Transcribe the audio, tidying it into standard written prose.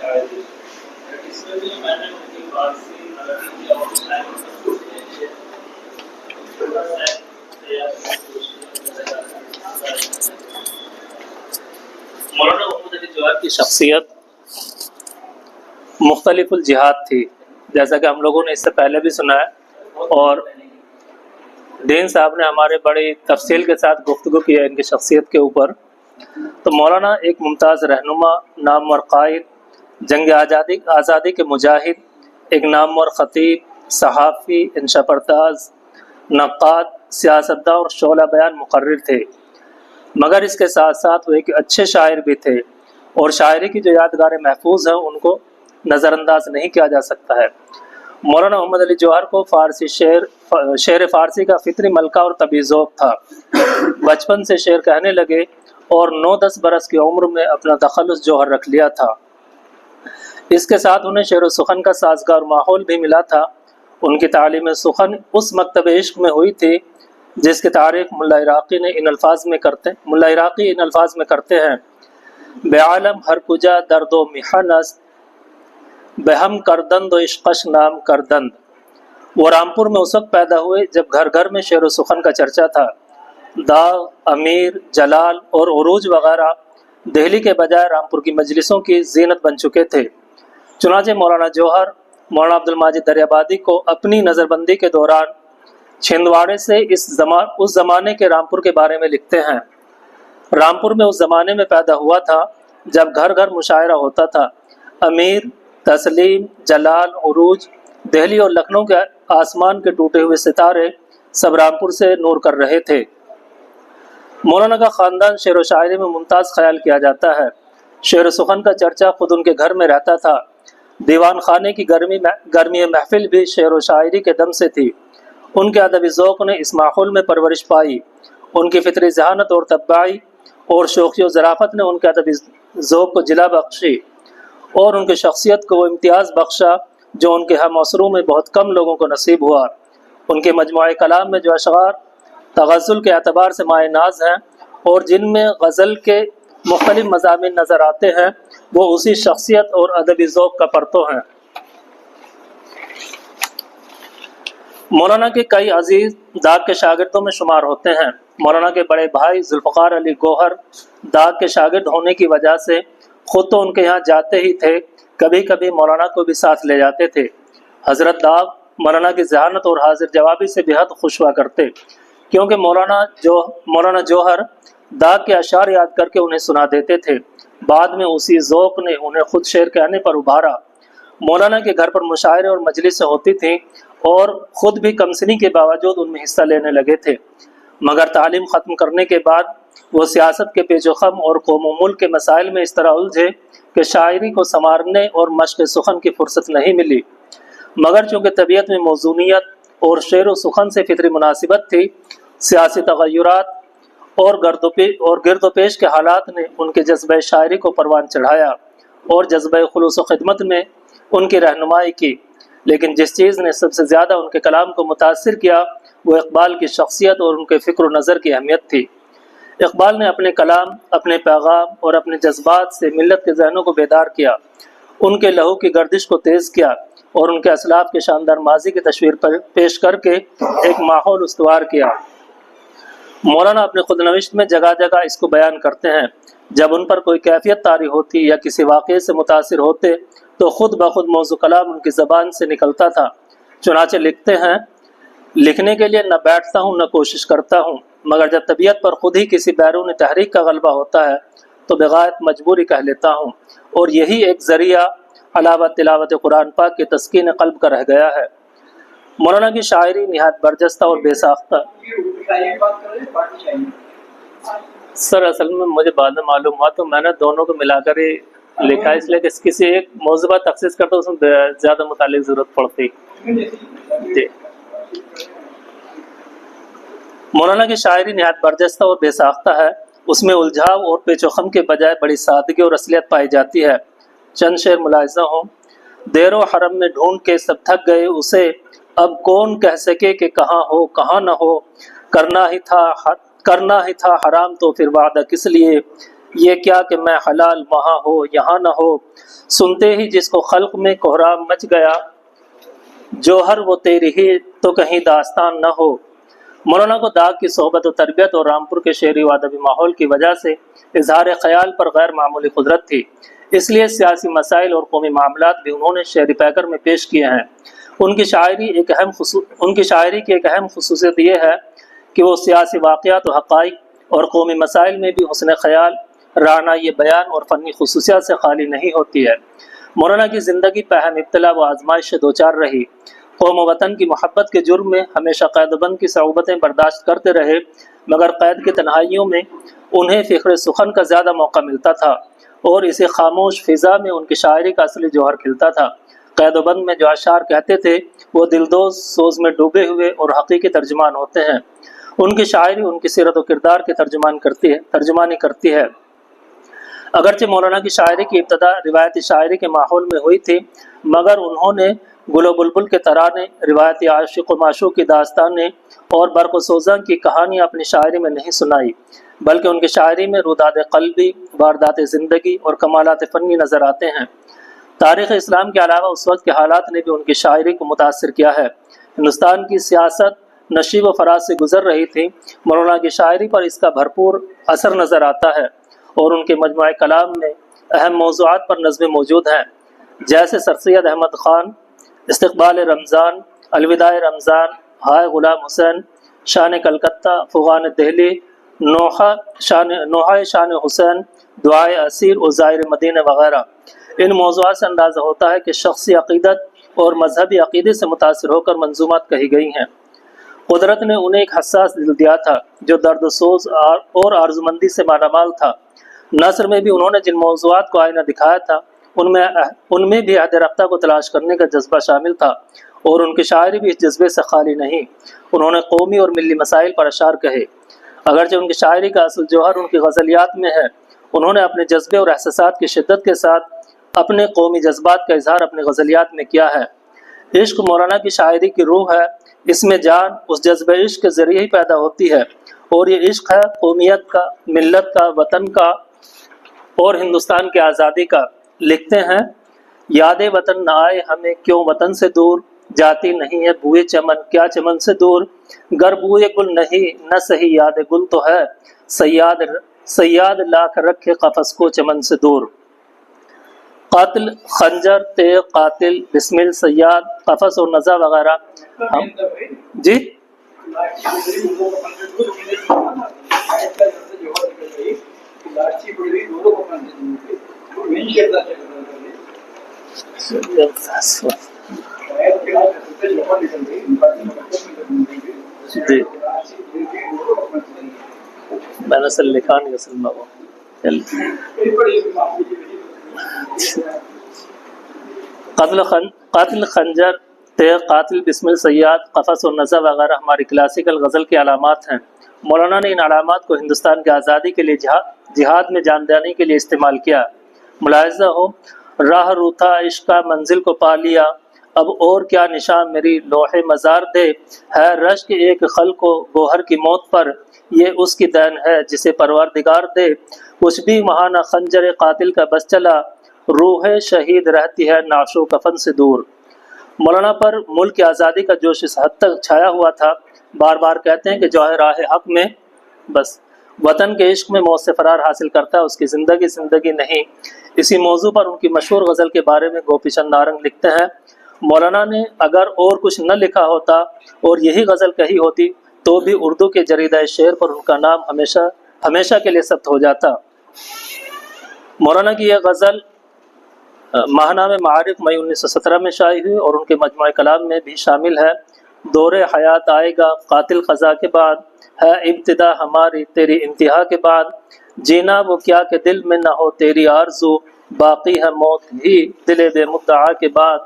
اس میں بھی میں نے ان کی فارسی عربی اور شاعری مولانا محمد علی جوہر کی شخصیت مختلف الجہات تھی، جیسا کہ ہم لوگوں نے اس سے پہلے بھی سنا ہے، اور دین صاحب نے ہمارے بڑی تفصیل کے ساتھ گفتگو کی ہے ان کی شخصیت کے اوپر۔ تو مولانا ایک ممتاز رہنما، نامور قائد، جنگ آزادی کے مجاہد، ایک نامور خطیب، صحافی، انشا پرداز، نقاد، سیاستدان اور شعلہ بیان مقرر تھے، مگر اس کے ساتھ ساتھ وہ ایک اچھے شاعر بھی تھے، اور شاعری کی جو یادگاریں محفوظ ہیں ان کو نظر انداز نہیں کیا جا سکتا ہے۔ مولانا محمد علی جوہر کو فارسی شعر فارسی کا فطری ملکہ اور طبعی ذوق تھا۔ بچپن سے شعر کہنے لگے اور 9-10 برس کی عمر میں اپنا تخلص جوہر رکھ لیا تھا۔ اس کے ساتھ انہیں شعر و سخن کا سازگار ماحول بھی ملا تھا۔ ان کی تعلیم سخن اس مکتب عشق میں ہوئی تھی جس کی تعریف ملا عراقی ان الفاظ میں کرتے ہیں: بے عالم ہر کجا درد و محن است، بہم کردند و عشقش نام کردند۔ وہ رامپور میں اس وقت پیدا ہوئے جب گھر گھر میں شعر و سخن کا چرچا تھا۔ داغ، امیر، جلال اور عروج وغیرہ دہلی کے بجائے رامپور کی مجلسوں کی زینت بن چکے تھے۔ چنانچہ مولانا جوہر مولانا عبدالماجد دریابادی کو اپنی نظر بندی کے دوران چھندواڑے سے اس زمانے کے رامپور کے بارے میں لکھتے ہیں: رامپور میں اس زمانے میں پیدا ہوا تھا جب گھر گھر مشاعرہ ہوتا تھا۔ امیر، تسلیم، جلال، عروج، دہلی اور لکھنؤ کے آسمان کے ٹوٹے ہوئے ستارے سب رامپور سے نور کر رہے تھے۔ مولانا کا خاندان شعر و شاعری میں ممتاز خیال کیا جاتا ہے۔ شعر و سخن کا چرچا خود ان کے گھر میں رہتا تھا۔ دیوان خانے کی گرمی محفل بھی شعر و شاعری کے دم سے تھی۔ ان کے ادبی ذوق نے اس ماحول میں پرورش پائی۔ ان کی فطری ذہانت اور طباعی اور شوخی و ظرافت نے ان کے ادبی ذوق کو جلا بخشی اور ان کی شخصیت کو وہ امتیاز بخشا جو ان کے ہم عصروں میں بہت کم لوگوں کو نصیب ہوا۔ ان کے مجموعہ کلام میں جو اشعار تغزل کے اعتبار سے مائع ناز ہیں اور جن میں غزل کے مختلف مضامین نظر آتے ہیں، وہ اسی شخصیت اور ادبی ذوق کا پرتو ہیں۔ مولانا کے کئی عزیز داغ کے شاگردوں میں شمار ہوتے ہیں۔ مولانا کے بڑے بھائی ذوالفقار علی گوہر داغ کے شاگرد ہونے کی وجہ سے خود تو ان کے یہاں جاتے ہی تھے، کبھی کبھی مولانا کو بھی ساتھ لے جاتے تھے۔ حضرت داغ مولانا کی ذہانت اور حاضر جوابی سے بے حد خوش ہوا کرتے، کیونکہ مولانا جوہر داغ کے اشعار یاد کر کے انہیں سنا دیتے تھے۔ بعد میں اسی ذوق نے انہیں خود شعر کہنے پر ابھارا۔ مولانا کے گھر پر مشاعرے اور مجلسیں ہوتی تھیں اور خود بھی کمسنی کے باوجود ان میں حصہ لینے لگے تھے، مگر تعلیم ختم کرنے کے بعد وہ سیاست کے پیچ و خم اور قوم و ملک کے مسائل میں اس طرح الجھے کہ شاعری کو سنوارنے اور مشق سخن کی فرصت نہیں ملی۔ مگر چونکہ طبیعت میں موزونیت اور شعر و سخن سے فطری مناسبت تھی، سیاسی تغیرات اور گرد و پیش کے حالات نے ان کے جذبہ شاعری کو پروان چڑھایا اور جذبہ خلوص و خدمت میں ان کی رہنمائی کی۔ لیکن جس چیز نے سب سے زیادہ ان کے کلام کو متاثر کیا وہ اقبال کی شخصیت اور ان کے فکر و نظر کی اہمیت تھی۔ اقبال نے اپنے کلام، اپنے پیغام اور اپنے جذبات سے ملت کے ذہنوں کو بیدار کیا، ان کے لہو کی گردش کو تیز کیا اور ان کے اسلاف کے شاندار ماضی کی تصویر پیش کر کے ایک ماحول استوار کیا۔ مولانا اپنے خود نوشت میں جگہ جگہ اس کو بیان کرتے ہیں۔ جب ان پر کوئی کیفیت طاری ہوتی یا کسی واقعے سے متاثر ہوتے تو خود بخود موضوع کلام ان کی زبان سے نکلتا تھا۔ چنانچہ لکھتے ہیں: لکھنے کے لیے نہ بیٹھتا ہوں نہ کوشش کرتا ہوں، مگر جب طبیعت پر خود ہی کسی بیرون تحریک کا غلبہ ہوتا ہے تو بغایت مجبوری کہہ لیتا ہوں، اور یہی ایک ذریعہ علاوہ تلاوت قرآن پاک کی تسکین قلب کا رہ گیا ہے۔ مولانا کی شاعری نہایت برجستہ اور بے ساختہ۔ سر اصل میں مجھے بعد میں معلوم ہوا تو میں نے دونوں کو ملا کر ہی لکھا، اس لیے کہ کسی ایک موضوع پر تخصیص کرتا اس میں زیادہ متعلق ضرورت پڑتی۔ جی، مولانا کی شاعری نہایت برجستہ اور بے ساختہ ہے۔ اس میں الجھاؤ اور پیچ و خم کے بجائے بڑی سادگی اور اصلیت پائی جاتی ہے۔ چند شعر ملاحظہ ہوں: دیر و حرم میں ڈھونڈ کے سب تھک گئے اسے، اب کون کہہ سکے کہ کہاں ہو کہاں نہ ہو، کرنا ہی تھا حرام تو پھر وعدہ کس لیے، یہ کیا کہ میں حلال وہاں ہو یہاں نہ ہو، سنتے ہی جس کو خلق میں کوہرام مچ گیا، جوہر وہ تیری ہی تو کہیں داستان نہ ہو۔ مولانا کو داغ کی صحبت و تربیت اور رامپور کے شعری و ادبی ماحول کی وجہ سے اظہار خیال پر غیر معمولی قدرت تھی، اس لیے سیاسی مسائل اور قومی معاملات بھی انہوں نے شعری پیکر میں پیش کیے ہیں۔ ان کی شاعری کی ایک اہم خصوصیت یہ ہے کہ وہ سیاسی واقعات و حقائق اور قومی مسائل میں بھی حسن خیال، رعنائی بیان اور فنی خصوصیات سے خالی نہیں ہوتی ہے۔ مولانا کی زندگی پہم ابتلا و آزمائش سے دوچار رہی، قوم و وطن کی محبت کے جرم میں ہمیشہ قید و بند کی صعوبتیں برداشت کرتے رہے، مگر قید کی تنہائیوں میں انہیں فکر سخن کا زیادہ موقع ملتا تھا اور اسی خاموش فضا میں ان کی شاعری کا اصلی جوہر کھلتا تھا۔ قید و بند میں جو اشعار کہتے تھے وہ دلدوز سوز میں ڈوبے ہوئے اور حقیقی ترجمان ہوتے ہیں۔ ان کی شاعری ان کی سیرت و کردار کے ترجمانی کرتی ہے۔ اگرچہ مولانا کی شاعری کی ابتدا روایتی شاعری کے ماحول میں ہوئی تھی، مگر انہوں نے گل و بلبل کے ترانے، روایتی عاشق و معشوق کی داستانیں اور برق و سوزاں کی کہانیاں اپنی شاعری میں نہیں سنائی، بلکہ ان کی شاعری میں روداد قلبی، واردات زندگی اور کمالات فنی نظر آتے ہیں۔ تاریخ اسلام کے علاوہ اس وقت کے حالات نے بھی ان کی شاعری کو متاثر کیا ہے۔ ہندوستان کی سیاست نشیب و فراز سے گزر رہی تھی، مولانا کی شاعری پر اس کا بھرپور اثر نظر آتا ہے، اور ان کے مجموعہ کلام میں اہم موضوعات پر نظمیں موجود ہیں، جیسے سر سید احمد خان، استقبال رمضان، الوداع رمضان، ہائے غلام حسین، شان کلکتہ، فغان دہلی، نوحہ شان حسین، دعائے اسیر اور زائر مدینہ وغیرہ۔ ان موضوعات سے اندازہ ہوتا ہے کہ شخصی عقیدت اور مذہبی عقیدے سے متاثر ہو کر منظومات کہی گئی ہیں۔ قدرت نے انہیں ایک حساس دل دیا تھا جو درد و سوز اور آرزومندی سے مالا مال تھا۔ نثر میں بھی انہوں نے جن موضوعات کو آئینہ دکھایا تھا ان میں بھی عہد رفتہ کو تلاش کرنے کا جذبہ شامل تھا، اور ان کی شاعری بھی اس جذبے سے خالی نہیں۔ انہوں نے قومی اور ملی مسائل پر اشعار کہے، اگرچہ ان کی شاعری کا اصل جوہر ان کی غزلیات میں ہے۔ انہوں نے اپنے جذبے اور احساسات کی شدت کے ساتھ اپنے قومی جذبات کا اظہار اپنے غزلیات میں کیا ہے۔ عشق مولانا کی شاعری کی روح ہے، اس میں جان اس جذبہ عشق کے ذریعے ہی پیدا ہوتی ہے، اور یہ عشق ہے قومیت کا، ملت کا، وطن کا اور ہندوستان کی آزادی کا۔ لکھتے ہیں، یاد وطن نہ آئے ہمیں کیوں وطن سے دور، جاتی نہیں ہے بوئے چمن کیا چمن سے دور، گر بوئے گل نہیں نہ سہی یاد گل تو ہے، سیاد لاکھ رکھے قفس کو چمن سے دور۔ قاتل خنجر تیغ قاتل بسمل صیاد قفس اور نزا وغیرہ جی میں نے اصل لکھا نہیں اصل میں وہ قاتل خنجر تیغ قاتل بسمل صیاد قفس اور نزا وغیرہ ہماری کلاسیکل غزل کی علامات ہیں۔ مولانا نے ان علامات کو ہندوستان کی آزادی کے لیے جہاد میں جان دینے کے لیے استعمال کیا۔ ملاحظہ ہو، راہ روتھا عشق کا منزل کو پا لیا، اب اور کیا نشان میری لوح مزار دے، ہے رشک ایک خلق کو گوہر کی موت پر، یہ اس کی دین ہے جسے پروردگار دے، کچھ بھی وہاں نہ خنجر قاتل کا بس چلا، روح شہید رہتی ہے نعش و کفن سے دور۔ مولانا پر ملک کی آزادی کا جوش اس حد تک چھایا ہوا تھا، بار بار کہتے ہیں کہ جو ہے راہ حق میں بس وطن کے عشق میں موت سے فرار حاصل کرتا ہے، اس کی زندگی نہیں۔ اسی موضوع پر ان کی مشہور غزل کے بارے میں گوپی چند نارنگ لکھتے ہیں، مولانا نے اگر اور کچھ نہ لکھا ہوتا اور یہی غزل کہی ہوتی تو بھی اردو کے جریدہ شعر پر ان کا نام ہمیشہ کے لیے ثبت ہو جاتا۔ مولانا کی یہ غزل ماہنامہ معارف مئی 1917 میں شائع ہوئی اور ان کے مجموعہ کلام میں بھی شامل ہے۔ دور حیات آئے گا قاتل خزاں کے بعد، ہے ابتدا ہماری تیری انتہا کے بعد، جینا وہ کیا کہ دل میں نہ ہو تیری آرزو، باقی ہے موت ہی دل بے مدعا کے بعد۔